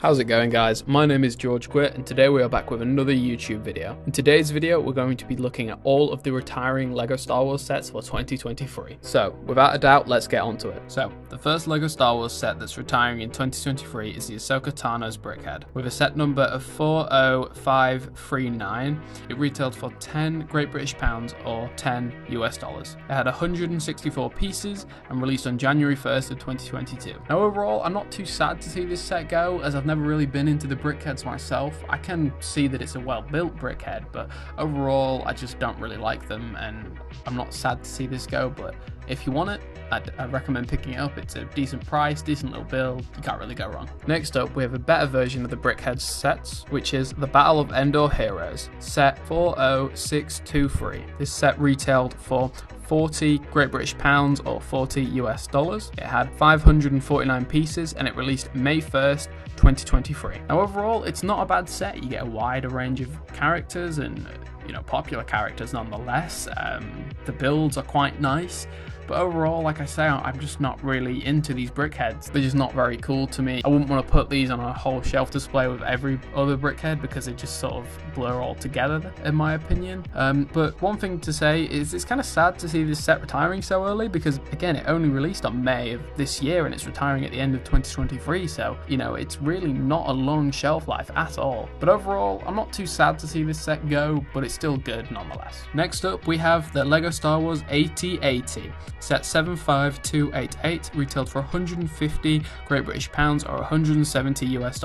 How's it going, guys? My name is George Quit, and today we are back with another YouTube video. In today's video, we're going to be looking at all of the retiring LEGO Star Wars sets for 2023. So, without a doubt, let's get onto it. So, the first LEGO Star Wars set that's retiring in 2023 is the Ahsoka Tano's BrickHeadz. With a set number of 40539, it retailed for 10 Great British Pounds or $10 US. It had 164 pieces and released on January 1st of 2022. Now, overall, I'm not too sad to see this set go, as I've never really been into the BrickHeadz myself. I can see that it's a well-built BrickHead, but overall I just don't really like them, and I'm not sad to see this go, but if you want it, I'd recommend picking it up. It's a decent price, decent little build, you can't really go wrong. Next up, we have a better version of the BrickHeadz sets, which is the Battle of Endor Heroes, set 40623. This set retailed for 40 Great British Pounds or $40 US. It had 549 pieces and it released May 1st, 2023. Now overall, it's not a bad set. You get a wider range of characters and, popular characters nonetheless. The builds are quite nice. But overall, like I say, I'm just not really into these BrickHeadz. They're just not very cool to me. I wouldn't want to put these on a whole shelf display with every other BrickHead because they just sort of blur all together, in my opinion. But one thing to say is it's kind of sad to see this set retiring so early because, again, it only released on May of this year and it's retiring at the end of 2023. So, it's really not a long shelf life at all. But overall, I'm not too sad to see this set go, but it's still good nonetheless. Next up, we have the LEGO Star Wars AT-AT. Set 75288 retailed for 150 Great British Pounds or $170 US.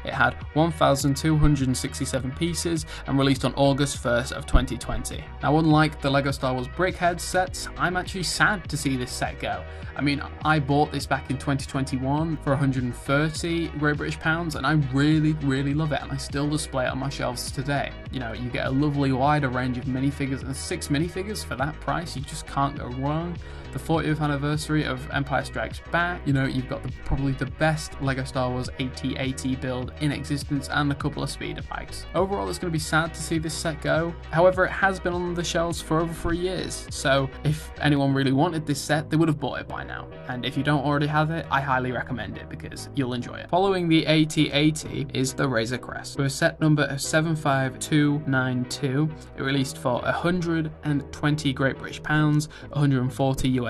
It had 1,267 pieces and released on August 1st of 2020. Now, unlike the LEGO Star Wars BrickHeadz sets, I'm actually sad to see this set go. I mean, I bought this back in 2021 for 130 Great British Pounds and I really, really love it, and I still display it on my shelves today. You get a lovely wider range of minifigures, and 6 minifigures for that price, you just can't go wrong. The 40th anniversary of Empire Strikes Back, you've got probably the best LEGO Star Wars AT-AT build in existence and a couple of speeder bikes. Overall, it's going to be sad to see this set go. However, it has been on the shelves for over 3 years, so if anyone really wanted this set, they would have bought it by now. And if you don't already have it, I highly recommend it because you'll enjoy it. Following the AT-AT is the Razor Crest. With a set number of 75292, it released for 120 Great British Pounds, $140 US,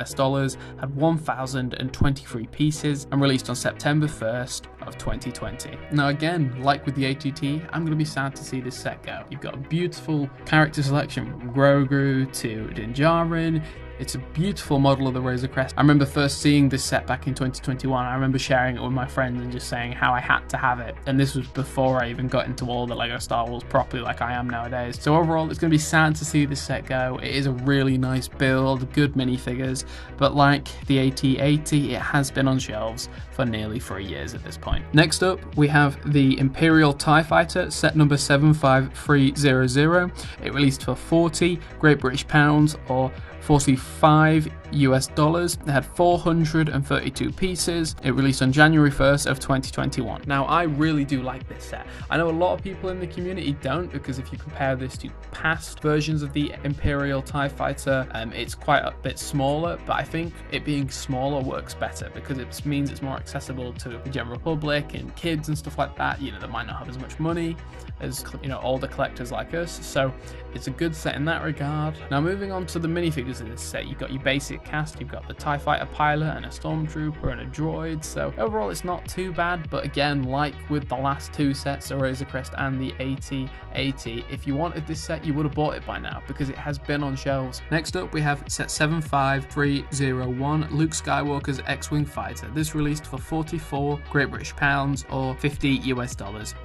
had 1,023 pieces and released on September 1st of 2020. Now again, like with the ATT, I'm going to be sad to see this set go. You've got a beautiful character selection from Grogu to Din Djarin. It's a beautiful model of the Razor Crest. I remember first seeing this set back in 2021. I remember sharing it with my friends and just saying how I had to have it. And this was before I even got into all the LEGO Star Wars properly like I am nowadays. So overall, it's going to be sad to see this set go. It is a really nice build, good minifigures. But like the AT-AT, it has been on shelves for nearly 3 years at this point. Next up, we have the Imperial TIE Fighter, set number 75300. It released for 40 Great British Pounds or $45 US. It had 432 pieces. It released on January 1st of 2021. Now, I really do like this set. I know a lot of people in the community don't, because if you compare this to past versions of the Imperial TIE Fighter, it's quite a bit smaller, but I think it being smaller works better because it means it's more accessible to the general public and kids and stuff like that, that might not have as much money as, older collectors like us. So it's a good set in that regard. Now, moving on to the minifigures in this set, you've got your basic cast, you've got the TIE Fighter pilot and a stormtrooper and a droid, so overall it's not too bad. But again, like with the last 2 sets, the Razor Crest and the AT-AT, if you wanted this set, you would have bought it by now because it has been on shelves. Next up, we have set 75301, Luke Skywalker's X-Wing fighter. This released for 44 Great British Pounds or $50 US.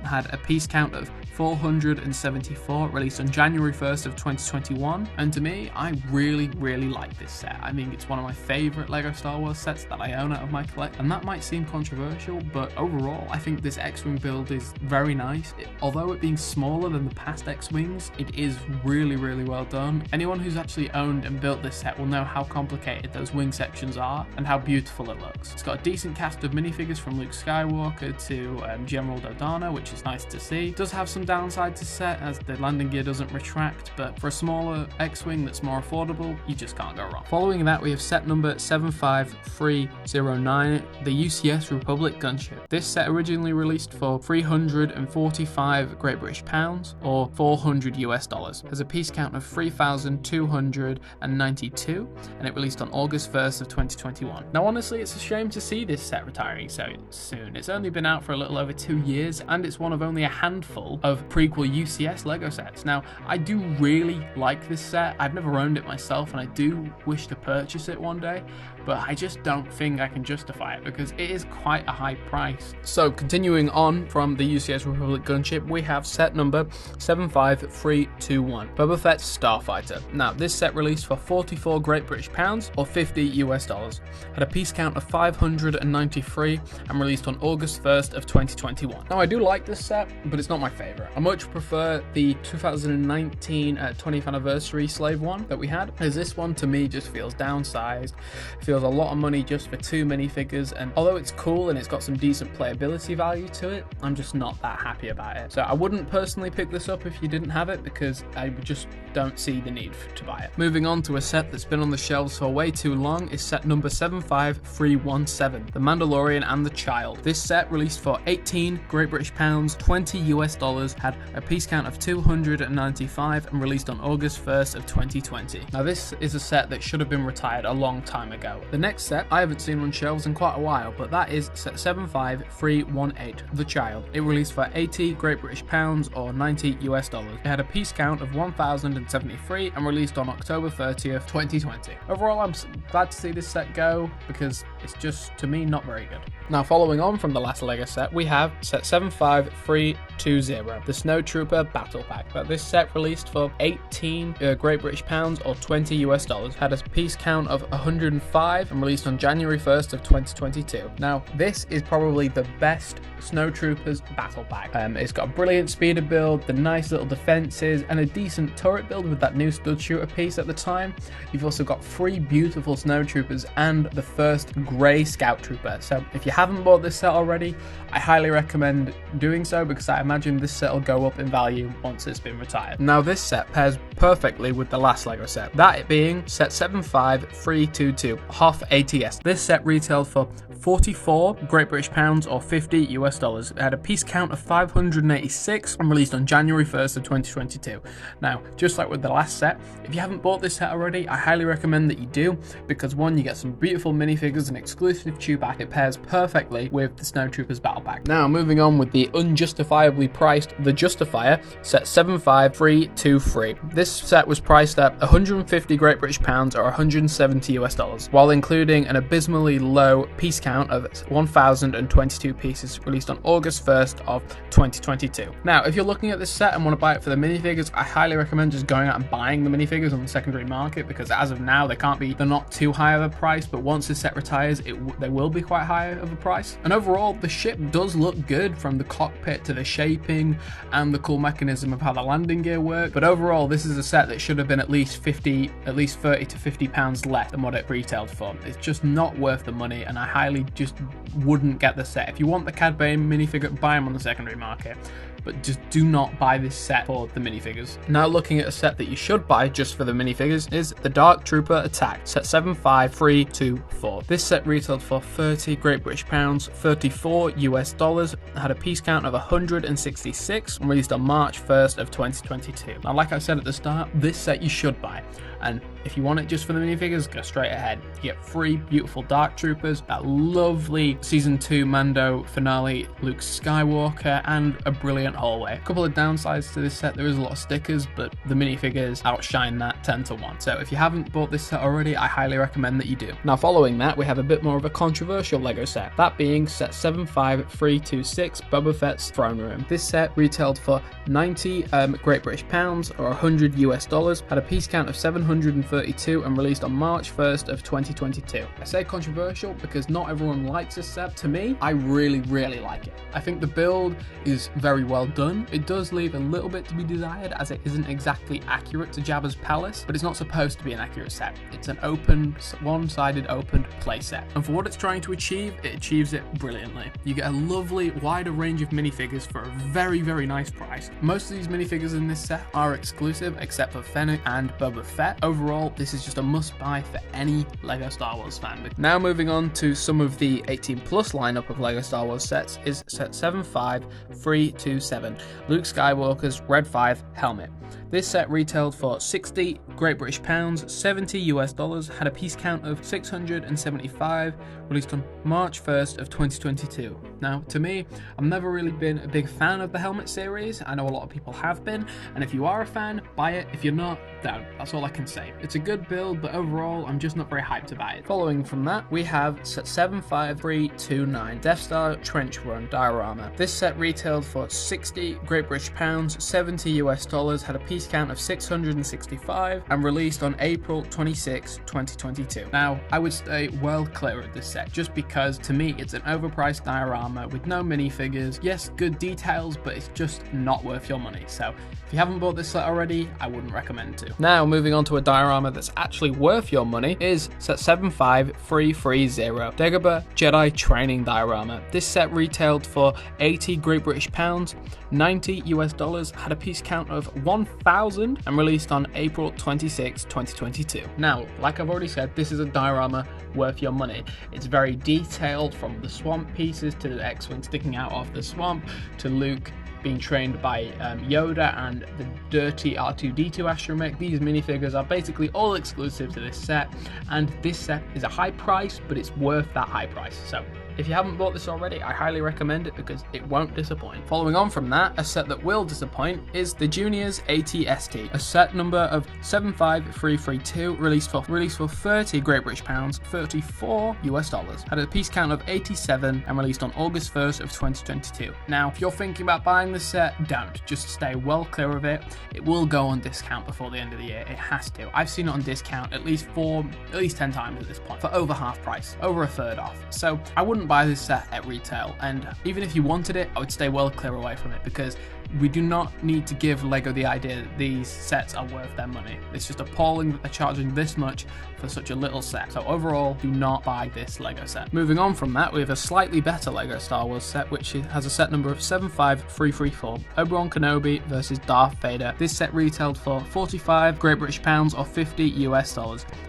Had a piece count of 474, released on January 1st of 2021, and to me, I really like this set. I mean, it's one of my favorite LEGO Star Wars sets that I own out of my collection, and that might seem controversial, but overall, I think this X-Wing build is very nice. Although it being smaller than the past X-Wings, it is really well done. Anyone who's actually owned and built this set will know how complicated those wing sections are and how beautiful it looks. It's got a decent cast of minifigures from Luke Skywalker to General Dodonna, which is nice to see. It does have some downside to set as the landing gear doesn't retract, but for a smaller X-Wing that's more affordable, you just can't go wrong. Following that, we have set number 75309, the UCS Republic gunship. This set originally released for 345 Great British pounds or $400 has a piece count of 3,292, and it released on August 1st of 2021. Now honestly, it's a shame to see this set retiring so soon. It's only been out for a little over 2 years, and it's one of only a handful of prequel UCS Lego sets. Now, I do really like this set. I've never owned it myself, and I do wish to purchase it one day, but I just don't think I can justify it because it is quite a high price. So continuing on from the UCS Republic gunship, we have set number 75321, Boba Fett's Starfighter. Now, this set released for 44 Great British pounds or $50, had a piece count of 593 and released on August 1st of 2021. Now, I do like this set, but it's not my favorite. I much prefer the 2019 20th anniversary Slave I that we had, as this one to me just feels downsized. It feels a lot of money just for 2 minifigures, and although it's cool and it's got some decent playability value to it, I'm just not that happy about it. So I wouldn't personally pick this up if you didn't have it, because I just don't see the need to buy it. Moving on to a set that's been on the shelves for way too long is set number 75317, The Mandalorian and the Child. This set released for 18 Great British pounds, $20, had a piece count of 295 and released on August 1st of 2020. Now this is a set that should have been retired a long time ago. The next set I haven't seen on shelves in quite a while, but that is set 75318, The Child. It released for 80 Great British pounds or $90. It had a piece count of 1073 and released on October 30th, 2020. Overall, I'm glad to see this set go because it's just, to me, not very good. Now, following on from the last Lego set, we have set 75320, the Snowtrooper Battle Pack. But this set released for 18 Great British pounds or $20, had a piece count of 105 and released on January 1st of 2022. Now, this is probably the best Snowtroopers Battle Pack. It's got a brilliant speeder build, the nice little defenses, and a decent turret build with that new stud shooter piece at the time. You've also got 3 beautiful Snowtroopers and the first grey Scout Trooper. So if you haven't bought this set already, I highly recommend doing so because I imagine this set will go up in value once it's been retired. Now this set pairs perfectly with the last Lego set, that being set 75322, Hoth ATS. This set retailed for 44 Great British pounds or $50. It had a piece count of 586 and released on January 1st of 2022. Now, just like with the last set, if you haven't bought this set already, I highly recommend that you do, because one, you get some beautiful minifigures and exclusive Chewbacca. It pairs perfectly with the Snowtroopers Battle Pack. Now, moving on with the unjustifiably priced The Justifier, set 75323. This set was priced at 150 Great British pounds or $170, while including an abysmally low piece count of 1,022 pieces, released on August 1st of 2022. Now, if you're looking at this set and want to buy it for the minifigures, I highly recommend just going out and buying the minifigures on the secondary market, because as of now, they're not too high of a price, but once this set retires, they will be quite high of a price. And overall, the ship does look good, from the cockpit to the shaping and the cool mechanism of how the landing gear works. But overall, this is a set that should have been at least 30 to 50 pounds less than what it retailed for. It's just not worth the money, and I highly just wouldn't get the set. If you want the Cad Bane minifigure, buy them on the secondary market, but just do not buy this set for the minifigures. Now, looking at a set that you should buy just for the minifigures is the Dark Trooper Attack, set 75324. This set retailed for 30 Great British pounds, $34, had a piece count of 166 and released on March 1st of 2022. Now, like I said at the start, this set you should buy, and if you want it just for the minifigures, go straight ahead. You get 3 beautiful Dark Troopers, that lovely Season 2 Mando finale Luke Skywalker, and a brilliant hallway. A couple of downsides to this set: there is a lot of stickers, but the minifigures outshine that 10 to 1. So if you haven't bought this set already, I highly recommend that you do. Now, following that, we have a bit more of a controversial Lego set, that being set 75326, Boba Fett's Throne Room. This set retailed for 90 Great British pounds or $100, had a piece count of 732 and released on March 1st of 2022. I say controversial because not everyone likes this set. To me, I really like it. I think the build is very well done. It does leave a little bit to be desired, as it isn't exactly accurate to Jabba's palace, but it's not supposed to be an accurate set. It's an open, one-sided opened play set, and for what it's trying to achieve, it achieves it brilliantly. You get a lovely wider range of minifigures for a very nice price. Most of these minifigures in this set are exclusive, except for Fennec and Boba Fett, overall, this is just a must buy for any LEGO Star Wars fan. Now moving on to some of the 18 plus lineup of LEGO Star Wars sets is set 75327, Luke Skywalker's Red 5 helmet. This set retailed for 60 Great British pounds, $70 US, had a piece count of 675, released on March 1st of 2022. Now, to me, I've never really been a big fan of the helmet series. I know a lot of people have been, and if you are a fan, buy it. If you're not, don't. That's all I can say. It's a good build, but overall, I'm just not very hyped about it. Following from that, we have set 75329, Death Star Trench Run Diorama. This set retailed for 60 Great British pounds, $70 US, had a piece count of 665, and released on April 26, 2022. Now, I would stay well clear of this set, just because to me it's an overpriced diorama with no minifigures. Yes, good details, but it's just not worth your money. So if you haven't bought this set already, I wouldn't recommend to. Now, moving on to a diorama that's actually worth your money is set 75330, Dagobah Jedi Training Diorama. This set retailed for 80 Great British pounds, $90 US, had a piece count of 1,000, and released on April 26, 2022. Now, like I've already said, this is a diorama worth your money. It's very detailed, from the swamp pieces to the X-Wing sticking out of the swamp, to Luke being trained by Yoda and the dirty R2-D2 astromech. These minifigures are basically all exclusive to this set, and this set is a high price, but it's worth that high price. So if you haven't bought this already, I highly recommend it because it won't disappoint. Following on from that, a set that will disappoint is the Juniors ATST, a set number of 75332, released for 30 Great British pounds, $34 US, had a piece count of 87, and released on August 1st of 2022. Now, if you're thinking about buying this set, don't. Just stay well clear of it. It will go on discount before the end of the year. It has to. I've seen it on discount at least 10 times at this point, for over half price, over a third off. So I wouldn't buy this set at retail, and even if you wanted it, I would stay well clear away from it, because we do not need to give LEGO the idea that these sets are worth their money. It's just appalling that they're charging this much for such a little set. So overall, do not buy this LEGO set. Moving on from that, we have a slightly better LEGO Star Wars set, which has a set number of 75334, Obi-Wan Kenobi versus Darth Vader. This set retailed for 45 Great British pounds, or $50 US,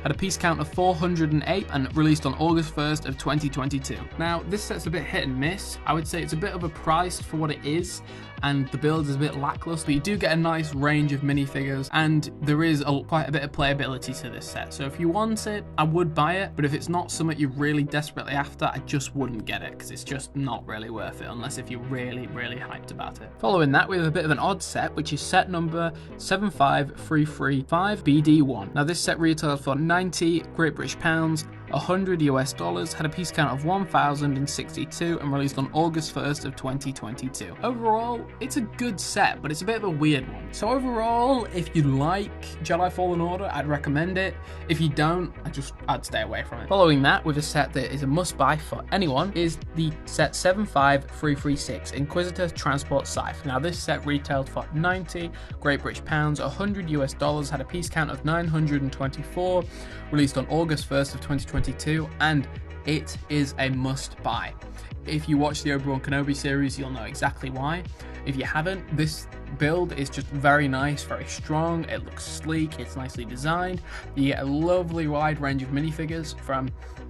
had a piece count of 408, and released on August 1st of 2022. Now, this set's a bit hit and miss. I would say it's a bit overpriced for what it is, and the build is a bit lackluster, but you do get a nice range of minifigures, and there is quite a bit of playability to this set. So if you want it, I would buy it, but if it's not something you're really desperately after, I just wouldn't get it, because it's just not really worth it, unless if you're really, really hyped about it. Following that, we have a bit of an odd set, which is set number 75335 BD1. Now, this set retailed for 90 Great British pounds, $100 US, had a piece count of 1,062, and released on August 1st of 2022. Overall, it's a good set, but it's a bit of a weird one. So overall, if you like Jedi Fallen Order, I'd recommend it. If you don't, I'd stay away from it. Following that, with a set that is a must-buy for anyone, is the set 75336, Inquisitor Transport Scythe. Now, this set retailed for 90 Great British pounds, $100 US, had a piece count of 924, released on August 1st of 2022, and it is a must-buy. If you watch the Obi-Wan Kenobi series, you'll know exactly why. If you haven't, this build is just very nice, very strong, it looks sleek, it's nicely designed. You get a lovely wide range of minifigures from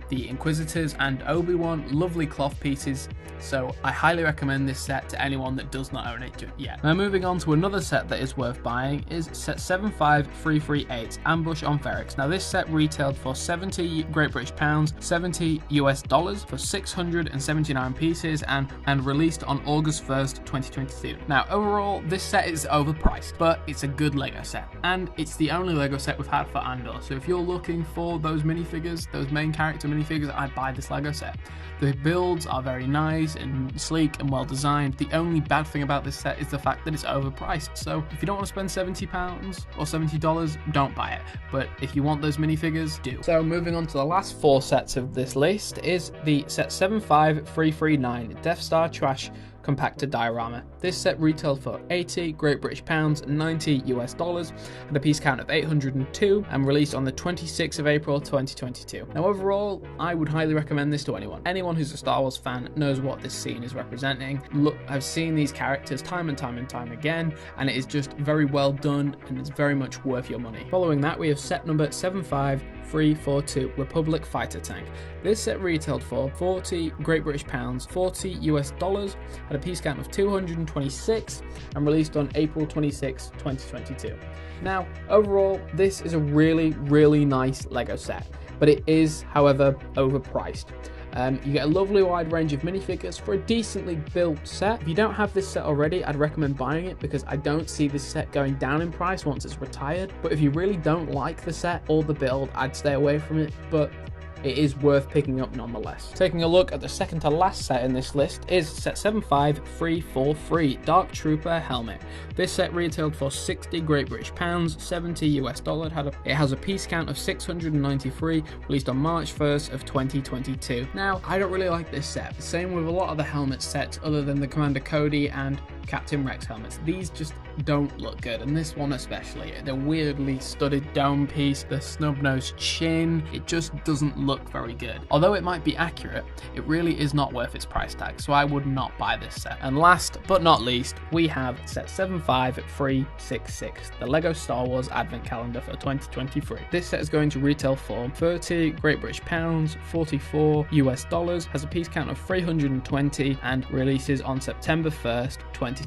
the Inquisitors and Obi-Wan, lovely cloth pieces, so I highly recommend this set to anyone that does not own it yet. Now, moving on to another set that is worth buying is set 75338, Ambush on Ferrix. Now, this set retailed for 70 Great British pounds, $70 US, for 679 pieces, and released on August 1st, 2022. Now, overall, this set is overpriced, but it's a good LEGO set, and it's the only LEGO set we've had for Andor, so if you're looking for those minifigures, those main character minifigures, I'd buy this LEGO set. The builds are very nice and sleek and well designed. The only bad thing about this set is the fact that it's overpriced, so if you don't want to spend £70 or $70, don't buy it, but if you want those minifigures, do. So moving on to the last four sets of this list is the set 75339, Death Star compacted diorama. This set retailed for 80 Great British pounds, 90 US dollars, had a piece count of 802 and released on the 26th of April 2022. Now overall, I would highly recommend this to anyone. Anyone who's a Star Wars fan knows what this scene is representing. Look, I've seen these characters time and time and time again, and it is just very well done and it's very much worth your money. Following that, we have set number 75342 Republic Fighter Tank. This set retailed for 40 Great British pounds, 40 US dollars, had a piece count of 226 and released on April 26, 2022. Now, overall, this is a really nice Lego set, but it is, however, overpriced. You get a lovely wide range of minifigures for a decently built set. If you don't have this set already, I'd recommend buying it because I don't see this set going down in price once it's retired. But if you really don't like the set or the build, I'd stay away from it, but it is worth picking up nonetheless. Taking a look at the second to last set in this list is set 75343 Dark Trooper Helmet. This set retailed for 60 Great British pounds, 70 US dollars. It has a piece count of 693, released on March 1st of 2022. Now, I don't really like this set. Same with a lot of the helmet sets other than the Commander Cody and Captain Rex helmets. These just don't look good, and this one especially. The weirdly studded dome piece, the snub-nosed chin, it just doesn't look very good. Although it might be accurate, it really is not worth its price tag, so I would not buy this set. And last but not least, we have set 75366, the Lego Star Wars Advent Calendar for 2023. This set is going to retail for 30 Great British pounds, 44 US dollars, has a piece count of 320 and releases on September 1st, 2023.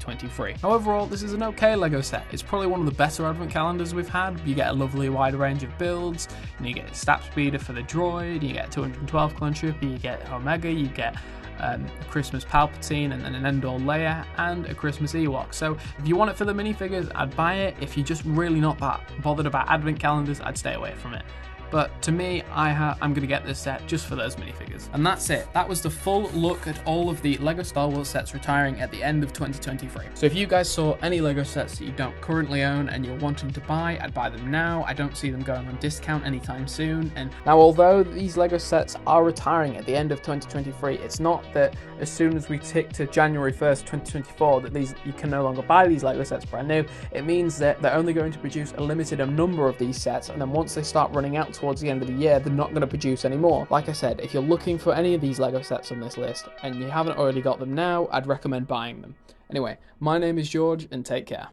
Now overall, this is an okay Lego set. It's probably one of the better Advent Calendars we've had. You get a lovely wide range of builds, and you get a Stab Speeder for the droid, you get a 212 Clone Trooper, you get Omega, you get a Christmas Palpatine and then an Endor Leia and a Christmas Ewok. So if you want it for the minifigures, I'd buy it. If you're just really not that bothered about Advent Calendars, I'd stay away from it. But to me, I'm going to get this set just for those minifigures. And that's it. That was the full look at all of the LEGO Star Wars sets retiring at the end of 2023. So if you guys saw any LEGO sets that you don't currently own and you're wanting to buy, I'd buy them now. I don't see them going on discount anytime soon. And now, although these LEGO sets are retiring at the end of 2023, it's not that as soon as we tick to January 1st, 2024, that you can no longer buy these LEGO sets brand new. It means that they're only going to produce a limited number of these sets, and then once they start running out towards the end of the year, they're not going to produce anymore. Like I said, if you're looking for any of these LEGO sets on this list and you haven't already got them now, I'd recommend buying them. Anyway, my name is George, and take care.